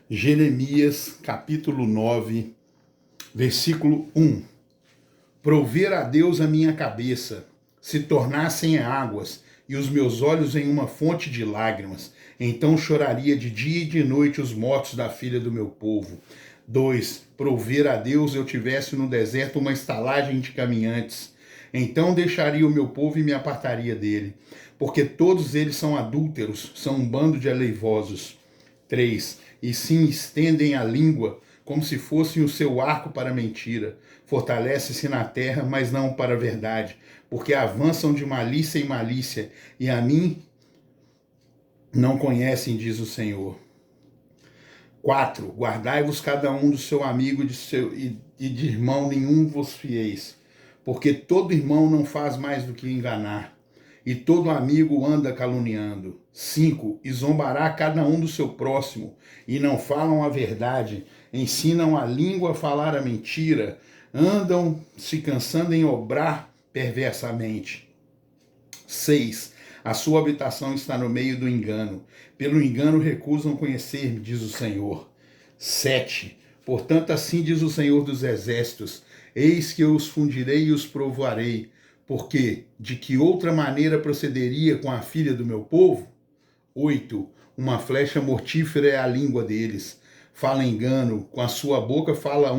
Jeremias, capítulo 9, versículo 1. Prover a Deus a minha cabeça, se tornassem águas, e os meus olhos em uma fonte de lágrimas. Então choraria de dia e de noite os mortos da filha do meu povo. 2. Prover a Deus eu tivesse no deserto uma estalagem de caminhantes. Então deixaria o meu povo e me apartaria dele. Porque todos eles são adúlteros, são um bando de aleivosos. 3. E sim estendem a língua, como se fossem o seu arco para a mentira. Fortalece-se na terra, mas não para a verdade, porque avançam de malícia em malícia, e a mim não conhecem, diz o Senhor. 4. Guardai-vos cada um do seu amigo e de irmão nenhum vos fieis, porque todo irmão não faz mais do que enganar, e todo amigo anda caluniando. 5. E zombará cada um do seu próximo, e não falam a verdade, ensinam a língua a falar a mentira, andam se cansando em obrar perversamente. 6. A sua habitação está no meio do engano. Pelo engano recusam conhecer-me, diz o Senhor. 7. Portanto, assim diz o Senhor dos Exércitos: eis que eu os fundirei e os provarei. Porque de que outra maneira procederia com a filha do meu povo? 8. Uma flecha mortífera é a língua deles. Fala engano, com a sua boca fala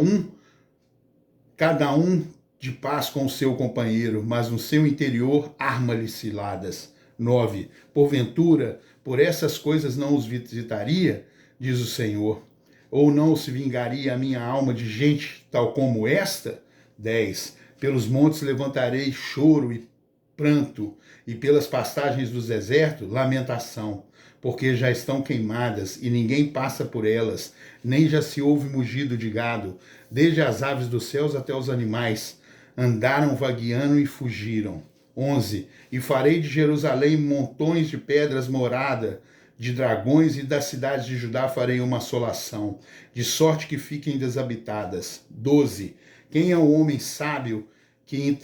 cada um de paz com o seu companheiro, mas no seu interior arma-lhe ciladas. 9. Porventura, por essas coisas não os visitaria, diz o Senhor, ou não se vingaria a minha alma de gente tal como esta? 10. Pelos montes levantarei choro e pranto, e pelas pastagens do deserto, lamentação, porque já estão queimadas e ninguém passa por elas, nem já se ouve mugido de gado, desde as aves dos céus até os animais, andaram vagueando e fugiram. 11. E farei de Jerusalém montões de pedras morada, de dragões, e das cidades de Judá farei uma assolação, de sorte que fiquem desabitadas. 12. Quem é o homem sábio que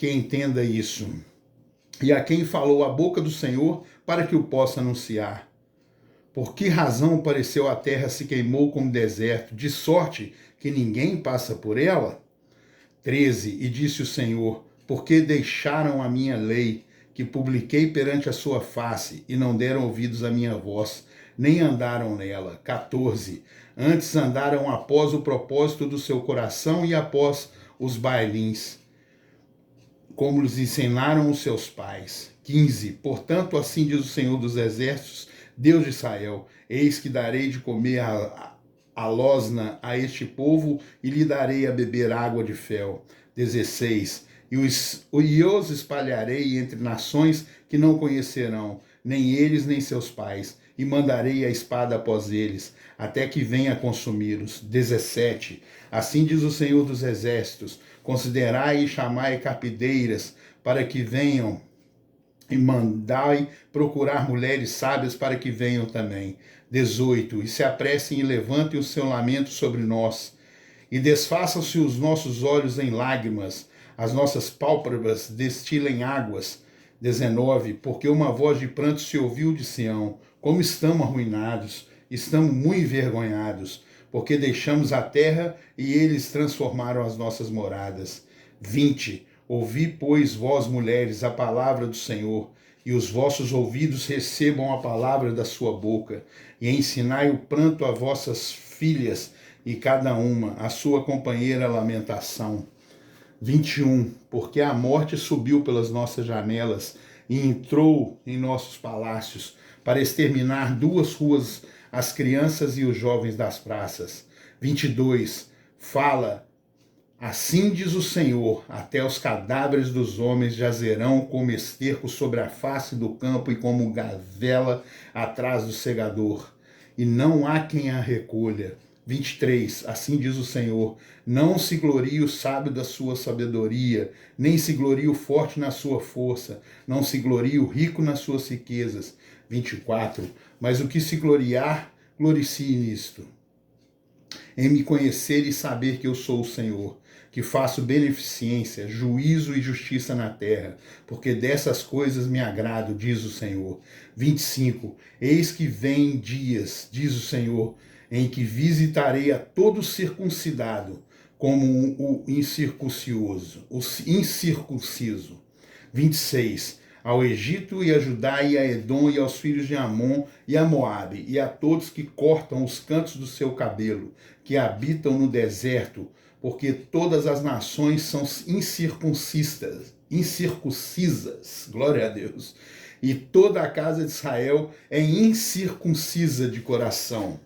entenda isso? E a quem falou a boca do Senhor para que o possa anunciar? Por que razão pareceu a terra se queimou como deserto, de sorte que ninguém passa por ela? 13. E disse o Senhor: porque deixaram a minha lei, que publiquei perante a sua face, e não deram ouvidos à minha voz, nem andaram nela. 14. Antes andaram após o propósito do seu coração e após os bailins, como lhes ensinaram os seus pais. 15. Portanto, assim diz o Senhor dos Exércitos, Deus de Israel: eis que darei de comer a losna a este povo, e lhe darei a beber água de fel. 16. E os espalharei entre nações que não conhecerão, nem eles nem seus pais, e mandarei a espada após eles, até que venha consumi-los. 17. Assim diz o Senhor dos Exércitos: considerai e chamai carpideiras, para que venham, e mandai procurar mulheres sábias para que venham também. 18. E se apressem e levantem o seu lamento sobre nós, e desfaçam-se os nossos olhos em lágrimas, as nossas pálpebras destilem águas. 19. Porque uma voz de pranto se ouviu de Sião: como estamos arruinados, estamos muito envergonhados, porque deixamos a terra e eles transformaram as nossas moradas. 20. Ouvi, pois, vós mulheres, a palavra do Senhor, e os vossos ouvidos recebam a palavra da sua boca, e ensinai o pranto a vossas filhas, e cada uma a sua companheira lamentação. 21. Porque a morte subiu pelas nossas janelas e entrou em nossos palácios, para exterminar duas ruas, as crianças e os jovens das praças. 22. Fala: assim diz o Senhor: até os cadáveres dos homens jazerão como esterco sobre a face do campo e como gavela atrás do segador, e não há quem a recolha. 23. Assim diz o Senhor: não se glorie o sábio da sua sabedoria, nem se glorie o forte na sua força, não se glorie o rico nas suas riquezas. 24. Mas o que se gloriar, gloricie nisto, em me conhecer e saber que eu sou o Senhor, que faço beneficência, juízo e justiça na terra, porque dessas coisas me agrado, diz o Senhor. 25. Eis que vem dias, diz o Senhor, em que visitarei a todo circuncidado, como o incircunciso. 26. Ao Egito e a Judá e a Edom e aos filhos de Amon e a Moabe e a todos que cortam os cantos do seu cabelo, que habitam no deserto, porque todas as nações são incircuncisas, glória a Deus, e toda a casa de Israel é incircuncisa de coração.